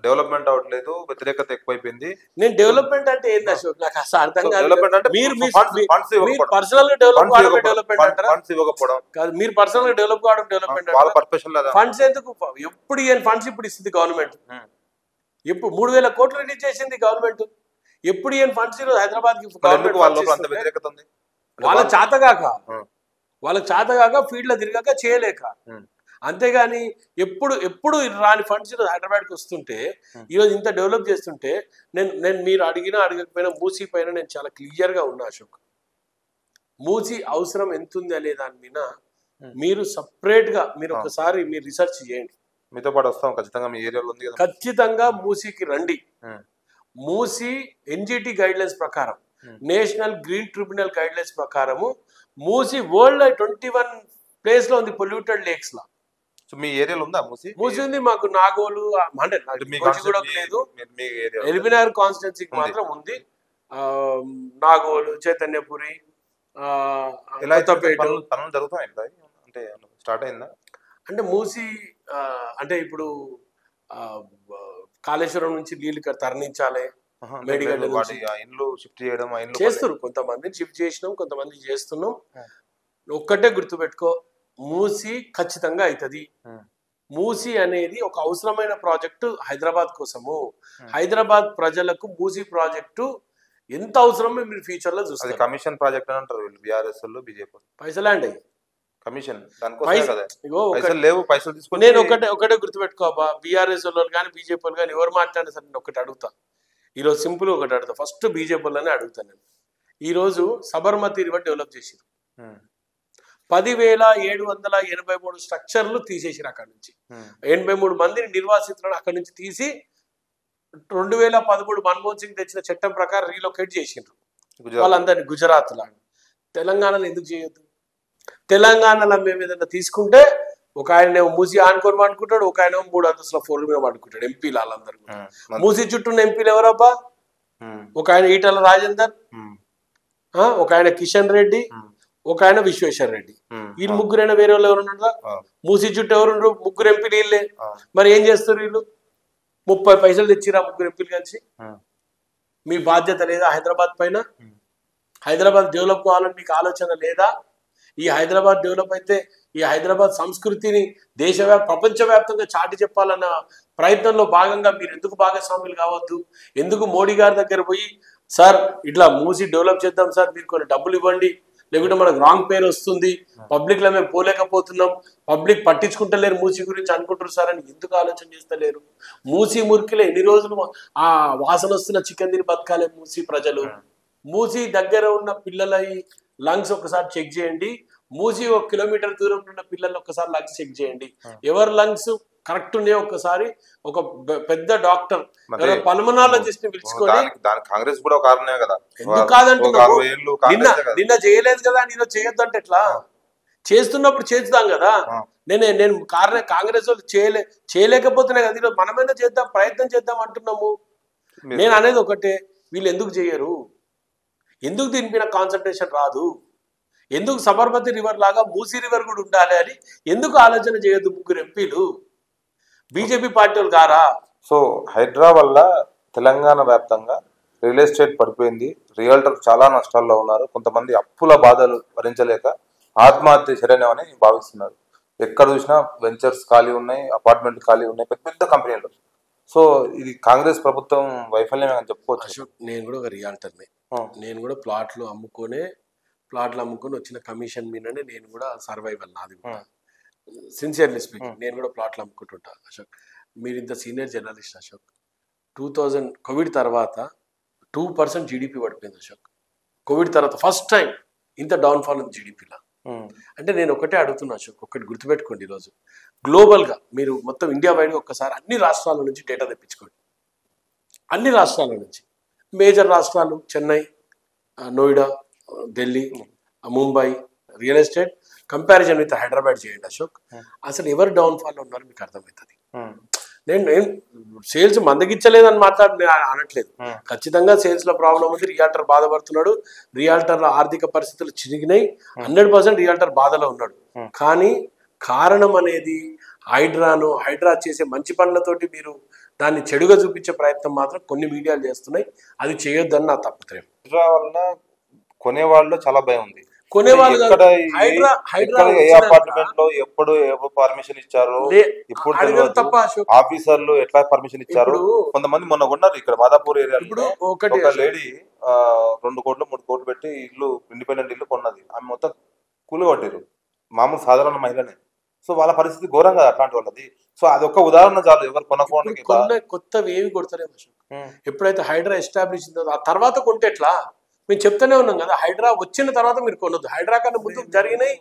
Speaker 1: డెవలప్మెంట్ అవట్లేదు, వ్యతిరేకత ఎక్కువైపోయింది.
Speaker 2: నేను డెవలప్మెంట్ అంటే ఏంది అశోక్, నాకు అసలు అర్థం కాదు.
Speaker 1: డెవలప్మెంట్ అంటే
Speaker 2: పర్సనల్ గా డెవలప్మెంట్
Speaker 1: ఇవ్వకపోవడం
Speaker 2: కాదు. మీరు పర్సనల్ గా డెవలప్ కావడం డెవలప్మెంట్. ఫండ్స్ ఎందుకు? ఎప్పుడు ఫండ్స్ ఇప్పుడు ఇస్తుంది గవర్నమెంట్. ఇప్పుడు 3,000 కోట్లు రిలీజ్ చేసింది గవర్నమెంట్. ఎప్పుడు ఏం ఫండ్స్ హైదరాబాద్ కి వాళ్ళ చేతగాక ఫీల్డ్ లో తిరిగాక చేయలేక. అంతేగాని ఎప్పుడు ఎప్పుడు రాని ఫండ్స్ హైదరాబాద్కి వస్తుంటే ఈరోజు ఇంత డెవలప్ చేస్తుంటే నేను మీరు అడిగినా అడగకపోయినా మూసీ పైన నేను చాలా క్లియర్గా ఉన్నా అశోక్. మూసీ అవసరం ఎంత ఉంది అనే దాని మీద మీరు సపరేట్గా మీరు ఒకసారి మీరు రీసెర్చ్ చేయండి.
Speaker 1: మీతో పాటు వస్తాం ఖచ్చితంగా, మీ ఏరియాలో ఉంది కదా.
Speaker 2: ఖచ్చితంగా మూసీకి రండి. మూసీ ఎన్జిటి గైడ్ లైన్స్ ప్రకారం, national green tribunal guide lines ప్రకారము మూసీ వరల్డ్ 21 ప్లేస్ లో ఉంది పొల్యూటెడ్ లేక్స్ లా.
Speaker 1: మీ ఏరియాలో ఉందా మూసీ?
Speaker 2: మూసీ ఉంది, మాకు నాగోలు అంటే కూడా లేదు, ఎల్బీనగర్ కాన్స్టిట్యున్సీకి మాత్రం ఉంది. నాగోలు, చైతన్యపురి,
Speaker 1: అంటే స్టార్ట్ అయిందా?
Speaker 2: అంటే మూసీ అంటే ఇప్పుడు కాళేశ్వరం నుంచి నీళ్లు తరలించాలి, మేడిగడ్డ
Speaker 1: ఇండ్లు షిఫ్ట్ చేయడం
Speaker 2: చేస్తున్నారు. కొంతమందిని షిఫ్ట్ చేసినాం, కొంతమంది చేస్తున్నాం. ఒక్కటే గుర్తుపెట్టుకో, మూసీ ఖచ్చితంగా అవుతుంది. మూసీ అనేది ఒక అవసరమైన ప్రాజెక్టు హైదరాబాద్ కోసము. హైదరాబాద్ ప్రజలకు మూసీ ప్రాజెక్టు ఎంత అవసరమో మీరు ఫ్యూచర్ లో చూస్తారు.
Speaker 1: కమిషన్ ప్రాజెక్ట్ అని అంటారు బీఆర్ఎస్ లో, బీజేపీ
Speaker 2: పైసలాండి
Speaker 1: కమిషన్
Speaker 2: నేను ఒకటే గుర్తుపెట్టుకోబా, బీఆర్ఎస్ వాళ్ళు కానీ బీజేపీ వాళ్ళు కానీ ఎవరు మాట్లాడినా సరే నేను ఒకటి అడుగుతా. ఈరోజు సింపుల్ ఒకటి అడుగుతా, ఫస్ట్ బీజేపీ వాళ్ళని అడుగుతాను నేను. ఈరోజు సబర్మతి రివర్ డెవలప్ చేసారు, 10,783 స్ట్రక్చర్లు తీసేసారు అక్కడ నుంచి. 83 మందిని నిర్వాసితులను అక్కడి నుంచి తీసి 2013 మన్మోహన్ సింగ్ తెచ్చిన చట్టం ప్రకారం రీలొకేట్ చేసిండ్రు వాళ్ళందరినీ గుజరాత్ లా. తెలంగాణలో ఎందుకు చేయొద్దు? తెలంగాణలో మేము ఏదైనా తీసుకుంటే ఒక ఆయన మూసీ ఆనుకొని పడుకుంటాడు, ఒక ఆయన 3 అంతస్తుల 4 మీద పడుకుంటాడు. ఎంపీలు వాళ్ళందరూ మూసీ చుట్టూ ఉన్న ఎంపీలు ఎవరబ్బా? ఒక ఆయన ఈటల రాజేందర్, ఒక ఆయన కిషన్ రెడ్డి, ఒక ఆయన విశ్వేశ్వర్ రెడ్డి. వీళ్ళు ముగ్గురైనా వేరే వాళ్ళు ఎవరున్నారా? మూసీ చుట్టూ ఎవరు? ముగ్గురు ఎంపీలు వీళ్ళే. మరి ఏం చేస్తారు వీళ్ళు? 30 పైసలు తెచ్చిరా ముగ్గురు ఎంపీలు కలిసి. మీ బాధ్యత లేదా హైదరాబాద్ పైన? హైదరాబాద్ డెవలప్ కావాలని మీకు ఆలోచన లేదా? ఈ హైదరాబాద్ డెవలప్ అయితే ఈ హైదరాబాద్ సంస్కృతిని ప్రపంచవ్యాప్తంగా చాటి చెప్పాలన్న ప్రయత్నంలో భాగంగా మీరు ఎందుకు భాగస్వాములు కావద్దు? ఎందుకు మోడీ గారి దగ్గర పోయి సార్ ఇట్లా మూసి డెవలప్ చేద్దాం సార్, మీరు కొన్ని డబ్బులు ఇవ్వండి, లేకుంటే మనకు రాంగ్ పేరు వస్తుంది, పబ్లిక్ లో మేము పోలేకపోతున్నాం, పబ్లిక్ పట్టించుకుంటలేరు మూసి గురించి అనుకుంటారు సార్ అని ఎందుకు ఆలోచన చేస్తలేరు? మూసి మురికిలో ఎన్ని రోజులు ఆ వాసన వస్తున్న చికెన్ తిని బతకాలే మూసి ప్రజలు? మూసి దగ్గర ఉన్న పిల్లల లంగ్స్ ఒకసారి చెక్ చేయండి. మూసి 1 కిలోమీటర్ దూరం ఉన్న పిల్లలు ఒకసారి లంగ్స్ చెక్ చేయండి. ఎవరి లంగ్స్ కరెక్ట్ ఉన్నాయో ఒకసారి ఒక పెద్ద డాక్టర్ పల్మనాలజిస్ట్ ని పిలుచుకొని,
Speaker 1: కాంగ్రెస్ కూడా కారణమే కదా,
Speaker 2: ఎందుకు కాదంటున్నావు? నిన్న చేయలేదు కదా, నేను చేయొద్దు అంటే ఎట్లా? చేస్తున్నప్పుడు చేద్దాం కదా. నేను కాంగ్రెస్ వాళ్ళు చేయలేకపోతున్నాయి కదా, ఈరోజు మనమైనా చేద్దాం, ప్రయత్నం చేద్దాం అంటున్నాము. నేను అనేది ఒకటే, వీళ్ళు ఎందుకు చేయరు? ఎందుకు దీని మీద కాన్సన్ట్రేషన్ రాదు? ఎందుకు సబర్మతి రివర్ లాగా మూసీ రివర్ కూడా ఉండాలి అని ఎందుకు ఆలోచన చేయొద్దు ముగ్గురు ఎంపీలు? బీజేపీ పార్టీ వాళ్ళు గారా?
Speaker 1: సో హైదరాబాద్ వల్ల తెలంగాణ వ్యాప్తంగా రియల్ ఎస్టేట్ పడిపోయింది, రియల్టర్ చాలా నష్టాల్లో ఉన్నారు, కొంతమంది అప్పుల బాధలు భరించలేక ఆత్మహత్య చర్యని భావిస్తున్నారు. ఎక్కడ చూసినా వెంచర్స్ ఖాళీ ఉన్నాయి, అపార్ట్మెంట్ ఖాళీ ఉన్నాయి, పెద్ద పెద్ద కంపెనీలు. సో ఇది కాంగ్రెస్ ప్రభుత్వం వైఫల్యం అని చెప్పుకోవచ్చు.
Speaker 2: అశోక్, నేను కూడా ఒక రియాల్టర్ని. నేను కూడా ప్లాట్లు అమ్ముకొని వచ్చిన కమిషన్ మీదనే నేను కూడా సర్వైవల్ నాది కూడా. సిన్సియర్లీ స్పీకింగ్ నేను కూడా ప్లాట్లు అమ్ముకుంటుంటా అశోక్. మీరు ఇంత సీనియర్ జర్నలిస్ట్ అశోక్. 2000 కోవిడ్ తర్వాత 2% జీడిపి పడిపోయింది అశోక్. కోవిడ్ తర్వాత ఫస్ట్ టైం ఇంత డౌన్ఫాల్ ఉంది జీడిపిలో. అంటే నేను ఒకటే అడుగుతున్నా అశోక్, ఒకటి గుర్తుపెట్టుకోండి, ఈరోజు గ్లోబల్గా మీరు మొత్తం ఇండియా వైడ్గా ఒక్కసారి అన్ని రాష్ట్రాల నుంచి డేటా తెప్పించుకోండి. అన్ని రాష్ట్రాల నుంచి, మేజర్ రాష్ట్రాలు Chennai, Noida, Delhi, Mumbai real estate comparison with Hyderabad చేయండి అశోక్. అసలు ఎవరు డౌన్ఫాల్లో ఉన్నారో మీకు అర్థమవుతుంది. నేను సేల్స్ మందగించలేదని అనట్లేదు. ఖచ్చితంగా సేల్స్ లో ప్రాబ్లం ఉంది, రియాల్టర్ బాధపడుతున్నాడు, రియాల్టర్ల ఆర్థిక పరిస్థితులు చిరిగినాయి, 100% రియాల్టర్ బాధలో ఉన్నాడు. కానీ కారణం అనేది హైడ్రా చేసే మంచి పనులతోటి మీరు దాన్ని చెడుగా చూపించే ప్రయత్నం మాత్రం కొన్ని మీడియాలు చేస్తున్నాయి. అది చేయొద్దని నా తప్పుత్రయం.
Speaker 1: కొనేవాళ్ళు చాలా భయం ఉంది.
Speaker 2: కొనేవాళ్ళు
Speaker 1: ఎప్పుడు పర్మిషన్ ఇచ్చారు, ఇప్పుడు ఆఫీసర్లు ఎట్లా పర్మిషన్ ఇచ్చారు. కొంతమంది మొన్న కొన్నారు ఇక్కడ మాదాపూర్ ఏరియాలో. ఒక లేడీ 2 కోట్లు 3 కోట్లు పెట్టి ఇల్లు, ఇండిపెండెంట్ ఇల్లు కొన్నది. ఆమె మొత్తం కూలి కొట్టారు. మామూలు సాధారణ మహిళనే. సో వాళ్ళ పరిస్థితి ఘోరంగా అట్లాంటి వాళ్ళది. సో అదొక ఉదాహరణ చాలు ఎవరు కొనకపోవడానికి.
Speaker 2: కొత్తవి ఏవి కొడతలేము అశోక్. ఎప్పుడైతే హైడ్రా ఎస్టాబ్లిష్ అయిందో ఆ తర్వాత కొంటే ఎట్లా? మేము చెప్తూనే ఉన్నాం కదా, హైడ్రా వచ్చిన తర్వాత మీరు కొనొద్దు. హైడ్రా కన్నా ముందు జరిగినాయి,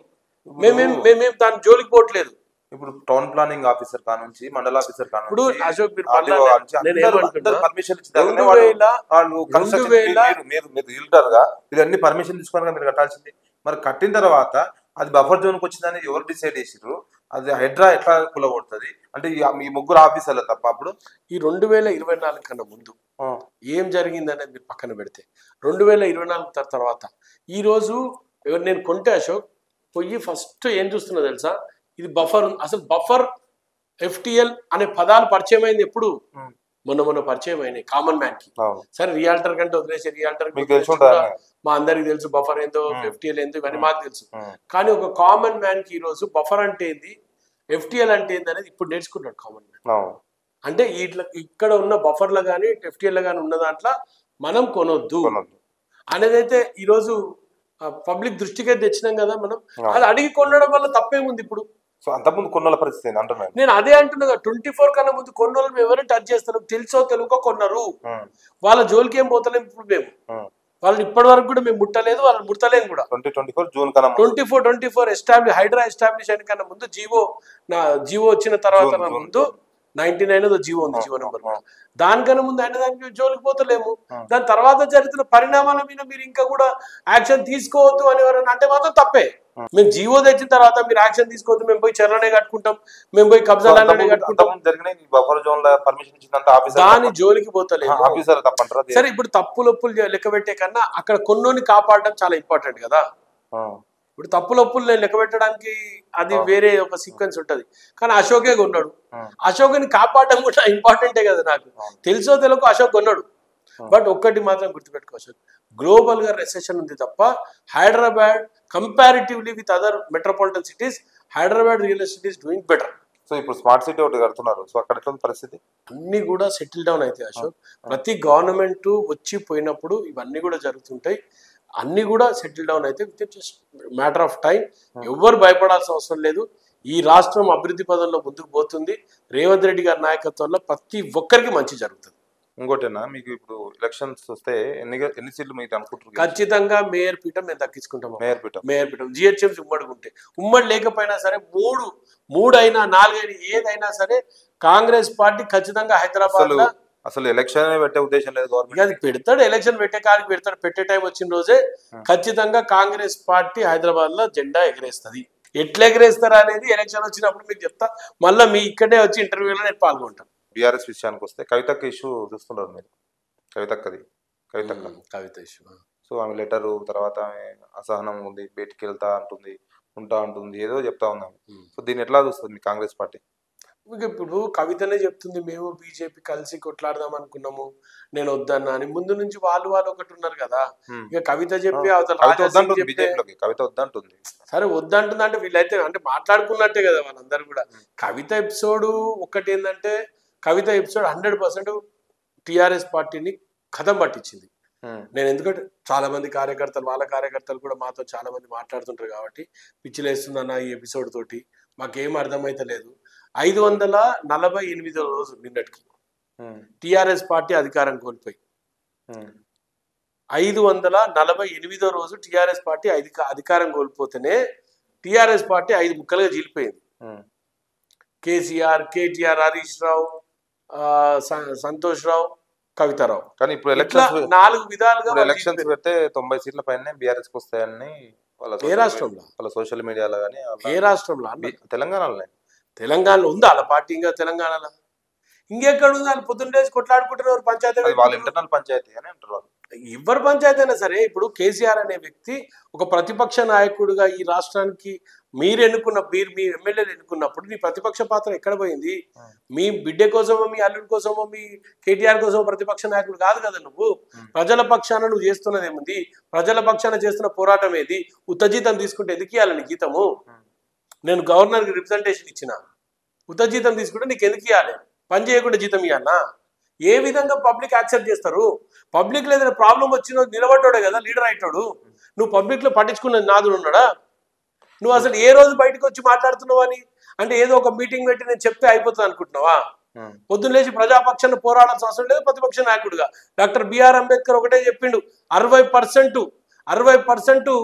Speaker 2: మేమేం దాని జోలికి పోవట్లేదు.
Speaker 1: ఇప్పుడు టౌన్ ప్లానింగ్ ఆఫీసర్ కానుంచి మండల ఆఫీసర్
Speaker 2: ఇప్పుడు అశోక్
Speaker 1: పర్మిషన్ ఇవన్నీ పర్మిషన్ తీసుకొని మీరు కట్టాల్సింది. మరి కట్టిన తర్వాత అది బఫర్ జోన్కి వచ్చిందని ఎవరు డిసైడ్ చేసిర్రు? అది హైడ్రా ఎట్లా కూలగొడుతుంది అంటే మీ ముగ్గురు ఆఫీసర్లు తప్ప. అప్పుడు
Speaker 2: ఈ 2024 కన్నా ముందు ఏం జరిగింది అనేది మీరు పక్కన పెడితే 2024 తర్వాత ఈ రోజు నేను కొంటే అశోక్ పోయి ఫస్ట్ ఏం చూస్తున్నా తెలుసా, ఇది బఫర్. అసలు బఫర్ ఎఫ్టిఎల్ అనే పదాలు పరిచయం అయింది ఎప్పుడు? మొన్న పరిచయం అయినాయి కామన్ మ్యాన్ కి. సరే రియాల్టర్ కంటే వదిలేసే, రియాల్టర్ మా అందరికి తెలుసు బఫర్ ఏందో, ఎఫ్టిఎల్ ఏందో, ఇవన్నీ మాకు తెలుసు. కానీ ఒక కామన్ మ్యాన్ కి ఈ రోజు బఫర్ అంటే ఏంది, ఎఫ్టిఎల్ అంటే ఏంది అనేది ఇప్పుడు నేర్చుకున్నాడు కామన్ మ్యాన్. అంటే ఇక్కడ ఉన్న బఫర్లు కానీ ఎఫ్టిఎల్ గానీ ఉన్న దాంట్లో మనం కొనొద్దు అనేది అయితే ఈరోజు పబ్లిక్ దృష్టికి తెచ్చినాం కదా మనం. అది అడిగి కొనడం వల్ల తప్పేముంది ఇప్పుడు?
Speaker 1: సో అంతకుముందు కొన్నోళ్ళ పరిస్థితి అంటున్నాను
Speaker 2: నేను. అదే అంటున్నా, 24 కన్నా ముందు కొన్నోళ్ళు ఎవరైనా టచ్ చేస్తారు, తెలుసో తెలుగుకో కొన్నారు, వాళ్ళ జోలికి ఏం పోతలేము ఇప్పుడు మేము. వాళ్ళని ఇప్పటి వరకు కూడా మేము ముట్టలేదు, వాళ్ళని ముట్టలేము కూడా.
Speaker 1: 2024 జూన్ కన్నా
Speaker 2: 24 ఎస్టాబ్లిష్ హైడ్రా ఎస్టాబ్లిష్ అయిన కన్నా ముందు జీవో వచ్చిన తర్వాత ముందు 99 జీవో ఉంది, జీవో నెంబర్. దానికన్నా ముందు అయిన దానికి జోలికి పోతలేము. దాని తర్వాత జరుగుతున్న పరిణామాల మీద మీరు ఇంకా కూడా యాక్షన్ తీసుకోవద్దు అని ఎవరైనా అంటే మాత్రం తప్పే. మేము జీవో తెచ్చిన తర్వాత మీరు యాక్షన్ తీసుకోవద్దు, మేము పోయి చెర్లనే కట్టుకుంటాం, మేము పోయి కబ్జాలనే కట్టుకుంటాం, దాని జోలికి పోతలేము. సరే ఇప్పుడు తప్పులొప్పులు లెక్క పెట్టే కన్నా అక్కడ కొన్నోని కాపాడడం చాలా ఇంపార్టెంట్ కదా. ఇప్పుడు తప్పులొప్పులు నేను లెక్క పెట్టడానికి అది వేరే ఒక సీక్వెన్స్ ఉంటది. కానీ అశోకే కొన్నాడు, అశోక్ని కాపాడడం కూడా ఇంపార్టెంటే కదా. నాకు తెలుసో తెలుగు అశోక్ కొన్నాడు. బట్ ఒక్కటి మాత్రం గుర్తుపెట్టుకో అశోక్, గ్లోబల్ గా రెసెషన్ ఉంది తప్ప Hyderabad comparatively with other metropolitan cities, Hyderabad real estate is doing better.
Speaker 1: So ఇప్పుడు స్మార్ట్ సిటీ ఒకటి కడుతున్నారు, సో అక్కడ ఎట్లా పరిస్థితి?
Speaker 2: అన్ని కూడా సెటిల్ డౌన్ అయితే అశోక్. ప్రతి గవర్నమెంట్ వచ్చి పోయినప్పుడు ఇవన్నీ కూడా జరుగుతుంటాయి, అన్ని కూడా సెటిల్ డౌన్ అయితే with just matter of time. ఎవ్వరు భయపడాల్సిన అవసరం లేదు. ఈ రాష్ట్రం అభివృద్ధి పదంలో ముందుకు పోతుంది. రేవంత్ రెడ్డి గారి నాయకత్వంలో ప్రతి ఒక్కరికి మంచి జరుగుతుంది.
Speaker 1: ఇంకోటేనా, మీకు ఇప్పుడు ఎలక్షన్స్ వస్తే ఎన్ని సీట్లు మీకు అనుకుంటున్నారు?
Speaker 2: ఖచ్చితంగా మేయర్ పీఠం మేము దక్కించుకుంటాము. మేయర్ పీఠం జిహెచ్ఎంసీ ఉమ్మడి లేకపోయినా సరే మూడు అయినా 4 అయినా ఏదైనా సరే కాంగ్రెస్ పార్టీ ఖచ్చితంగా హైదరాబాద్ లో
Speaker 1: అసలు ఎలక్షన్ పెట్టే ఉద్దేశం లేదు గవర్నమెంట్.
Speaker 2: అది పెడతాడు, ఎలక్షన్ పెట్టే కాడికి పెడతాడు. పెట్టే టైం వచ్చిన రోజే ఖచ్చితంగా కాంగ్రెస్ పార్టీ హైదరాబాద్ లో జెండా ఎగరేస్తుంది. ఎట్లా ఎగరేస్తారా అనేది ఎలక్షన్ వచ్చినప్పుడు మీకు చెప్తా. మళ్ళీ మీ ఇక్కడే వచ్చి ఇంటర్వ్యూలో నేను పాల్గొంటాను.
Speaker 1: బీఆర్ఎస్ విషయానికి వస్తే కవితక్క ఇష్యూ చూస్తున్నారు మీరు. కవిత
Speaker 2: ఇష్యూ.
Speaker 1: సో ఆమె లెటరు తర్వాత ఆమె అసహనం ఉంది, బయటికి వెళ్తా అంటుంది, ఉంటా అంటుంది, ఏదో చెప్తా ఉన్నాము. సో దీన్ని ఎట్లా చూస్తుంది మీ కాంగ్రెస్ పార్టీ?
Speaker 2: ఇప్పుడు కవితనే చెప్తుంది మేము బీజేపీ కలిసి కొట్లాడదాం అనుకున్నాము, నేను వద్దన్నా అని. ముందు నుంచి వాళ్ళు ఒకటి ఉన్నారు కదా. ఇక కవిత చెప్పి
Speaker 1: కవిత వద్దంటుంది.
Speaker 2: సరే వద్దంటుంది అంటే వీళ్ళైతే అంటే మాట్లాడుకున్నట్టే కదా వాళ్ళందరూ కూడా. కవిత ఎపిసోడ్ ఒకటి ఏంటంటే, కవిత ఎపిసోడ్ 100% టిఆర్ఎస్ పార్టీని కథం పట్టించింది. నేను ఎందుకంటే చాలా మంది కార్యకర్తలు, వాళ్ళ కార్యకర్తలు కూడా మాతో చాలా మంది మాట్లాడుతుంటారు కాబట్టి పిచ్చిలేస్తుందన్న ఈ ఎపిసోడ్ తోటి మాకేం అర్థమైతే లేదు. 548వ రోజు నిన్నటికి టిఆర్ఎస్ పార్టీ అధికారం కోల్పోయి 548వ రోజు టిఆర్ఎస్ పార్టీ అధికారం కోల్పోతేనే టిఆర్ఎస్ పార్టీ 5 ముక్కలుగా చీలిపోయింది. కేసీఆర్, కేటీఆర్, హరీష్ రావు, సంతోష్ రావు, కవితారావు.
Speaker 1: కానీ ఇప్పుడు ఎలక్షన్స్
Speaker 2: 4 విధాలుగా
Speaker 1: ఎలక్షన్స్ పెడితే 90 సీట్ల పైన బీఆర్ఎస్ కి వస్తాయని
Speaker 2: ఏ రాష్ట్రంలో,
Speaker 1: వాళ్ళ సోషల్ మీడియాలో కానీ
Speaker 2: ఏ రాష్ట్రంలో?
Speaker 1: తెలంగాణలో
Speaker 2: ఉందా వాళ్ళ పార్టీ? ఇంకా తెలంగాణలో ఇంకెక్కడ ఉంది? వాళ్ళు పొద్దున్న లేచి కొట్లాడుకుంటున్నారు పంచాయతీ.
Speaker 1: వాళ్ళ ఇంటర్నల్ పంచాయతీ అని అంటారు.
Speaker 2: ఎవరు పంచాయతీ అయినా సరే, ఇప్పుడు కేసీఆర్ అనే వ్యక్తి ఒక ప్రతిపక్ష నాయకుడిగా ఈ రాష్ట్రానికి మీ ఎమ్మెల్యేలు ఎన్నుకున్నప్పుడు నీ ప్రతిపక్ష పాత్ర ఎక్కడ పోయింది? మీ బిడ్డ కోసమో, మీ అల్లుడి కోసమో, మీ కేటీఆర్ కోసమో ప్రతిపక్ష నాయకుడు కాదు కదా నువ్వు. ప్రజల పక్షాన నువ్వు చేస్తున్నది ఏముంది? ప్రజల పక్షాన చేస్తున్న పోరాటం ఏది? ఉత్తజీతం తీసుకుంటే ఎందుకు ఇవ్వాలని జీతము? నేను గవర్నర్కి రిప్రజెంటేషన్ ఇచ్చిన, ఉత్తజీతం తీసుకుంటే నీకు ఎందుకు ఇవ్వాలి? పని చేయకుండా జీతం ఇవ్వాలన్నా? ఏ విధంగా పబ్లిక్ యాక్సెప్ట్ చేస్తారు? పబ్లిక్ లో ఏదైనా ప్రాబ్లం వచ్చినా నిలబడ్డాడే కదా లీడర్ అయితాడు. నువ్వు పబ్లిక్ లో పట్టించుకున్నది నాదుడు ఉన్నాడా? నువ్వు అసలు ఏ రోజు బయటకు వచ్చి మాట్లాడుతున్నావు అని అంటే ఏదో ఒక మీటింగ్ పెట్టి నేను చెప్తే అయిపోతుంది అనుకుంటున్నావా? పొద్దున్న లేచి ప్రజాపక్షాన్ని పోరాడాల్సిన అవసరం లేదు. ప్రతిపక్ష నాయకుడిగా డాక్టర్ బిఆర్ అంబేద్కర్ ఒకటే చెప్పిండు, 60%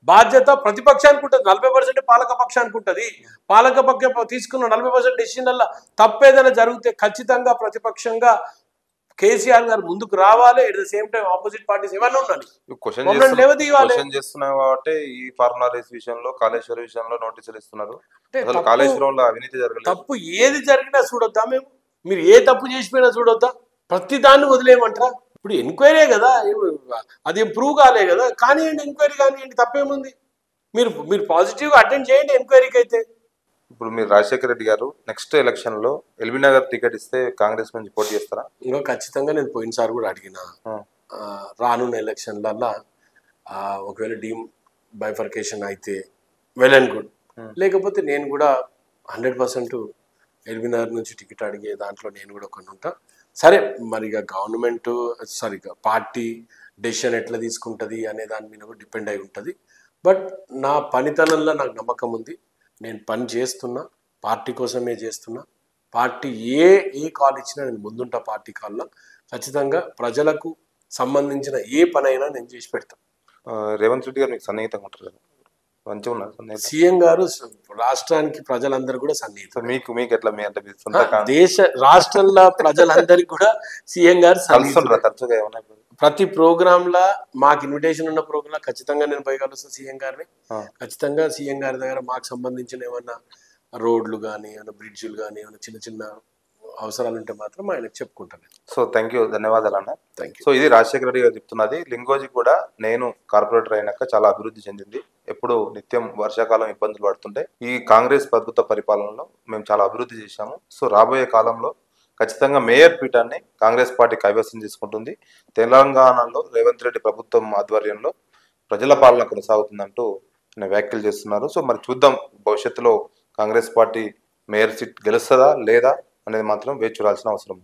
Speaker 2: బాధ్యత ప్రతిపక్షానికి ఉంటుంది, 40% పాలక పక్షానికి ఉంటుంది. పాలక పక్షం తీసుకున్న 40% డెసిషన్ల తప్పేదైనా జరిగితే ఖచ్చితంగా ప్రతిపక్షంగా కేసీఆర్ గారు ముందుకు రావాలి. At the same time opposite parties ఏమన్నా ఉండాలి.
Speaker 1: క్వశ్చన్ చేస్తున్నావు కాబట్టి ఈ ఫార్ములా రేస్ విషయంలో, కాళేశ్వరం విషయంలో నోటీసులు ఇస్తున్నారు. కాళేశ్వరంలో అవినీతి జరగలేదు.
Speaker 2: తప్పు ఏది జరిగినా చూడొద్దా? మీరు ఏ తప్పు చేసిపోయినా చూడొద్దా? ప్రతి దాన్ని వదిలేయమంటారా? ఇప్పుడు ఎంక్వైరీ కదా, అది ప్రూవ్ కాలే కదా, కానివ్వండి ఎంక్వైరీ కానివ్వండి, తప్పేముంది? మీరు పాజిటివ్గా అటెండ్ చేయండి ఎంక్వైరీకి. అయితే
Speaker 1: ఇప్పుడు మీరు రాజశేఖర రెడ్డి గారు నెక్స్ట్ ఎలక్షన్ లో ఎల్బీ నగర్ టికెట్ ఇస్తే కాంగ్రెస్ నుంచి పోటీ చేస్తారా?
Speaker 2: ఇంకా ఖచ్చితంగా నేను పోయినసారి కూడా అడిగిన, రానున్న ఎలక్షన్లల్లో ఒకవేళ డీమ్ బైఫర్కేషన్ అయితే వెల్ అండ్ గుడ్, లేకపోతే నేను కూడా 100% ఎల్బీ నగర్ నుంచి టికెట్ అడిగే దాంట్లో నేను కూడా కొన్ని ఉంటా. సరే, మరి ఇక గవర్నమెంట్ పార్టీ డెసిషన్ ఎట్లా తీసుకుంటుంది అనే దాని మీద కూడా డిపెండ్ అయి ఉంటుంది. బట్ నా పనితనంలో నాకు నమ్మకం ఉంది. నేను పని చేస్తున్నా, పార్టీ కోసమే చేస్తున్నా. పార్టీ ఏ కాల్ ఇచ్చినా నేను ముందుంటా. పార్టీ కాల్లో ఖచ్చితంగా ప్రజలకు సంబంధించిన ఏ పనైనా నేను చేసి పెడతాను.
Speaker 1: రేవంత్ రెడ్డి గారు మీకు సన్నిహితంగా ఉంటారు కదా, మంచిగా ఉన్నారు.
Speaker 2: సీఎం గారు రాష్ట్రానికి ప్రజలందరూ కూడా సన్నిహితం.
Speaker 1: మీకు ఎట్లా? మీ అంటే
Speaker 2: దేశ రాష్ట్రంలో ప్రజలందరికీ కూడా సీఎం గారు
Speaker 1: తరచుగా ఏమన్నా
Speaker 2: ప్రతి ప్రోగ్రామ్ లా మాకు ఇన్విటేషన్ ఉన్న ప్రోగ్రామ్ ఖచ్చితంగా నేను పోయి కలుస్తాను సీఎం గారిని. ఖచ్చితంగా సీఎం గారి దగ్గర మాకు సంబంధించిన ఏమన్నా రోడ్లు కానీ, ఏమైనా బ్రిడ్జ్లు కానీ, ఏమైనా చిన్న చిన్న అవసరాలు ఉంటే మాత్రం ఆయనకు చెప్పుకుంటాను.
Speaker 1: సో థ్యాంక్ యూ, ధన్యవాదాలు అన్న.
Speaker 2: Thank you.
Speaker 1: సో ఇది రాజశేఖర రెడ్డి గారు చెప్తున్నది. లింగోజీ కూడా నేను కార్పొరేటర్ అయినాక చాలా అభివృద్ధి చెందింది. ఎప్పుడు నిత్యం వర్షాకాలం ఇబ్బందులు పడుతుంటే ఈ కాంగ్రెస్ ప్రభుత్వ పరిపాలనలో మేము చాలా అభివృద్ధి చేశాము. సో రాబోయే కాలంలో ఖచ్చితంగా మేయర్ పీఠాన్ని కాంగ్రెస్ పార్టీ కైవసం చేసుకుంటుంది. తెలంగాణలో రేవంత్ రెడ్డి ప్రభుత్వం ఆధ్వర్యంలో ప్రజల పాలన కొనసాగుతుందంటూ వ్యాఖ్యలు చేస్తున్నారు. సో మరి చూద్దాం భవిష్యత్తులో కాంగ్రెస్ పార్టీ మేయర్ సీట్ గెలుస్తుందా లేదా అనేది మాత్రం వేచి చూడాల్సిన అవసరం.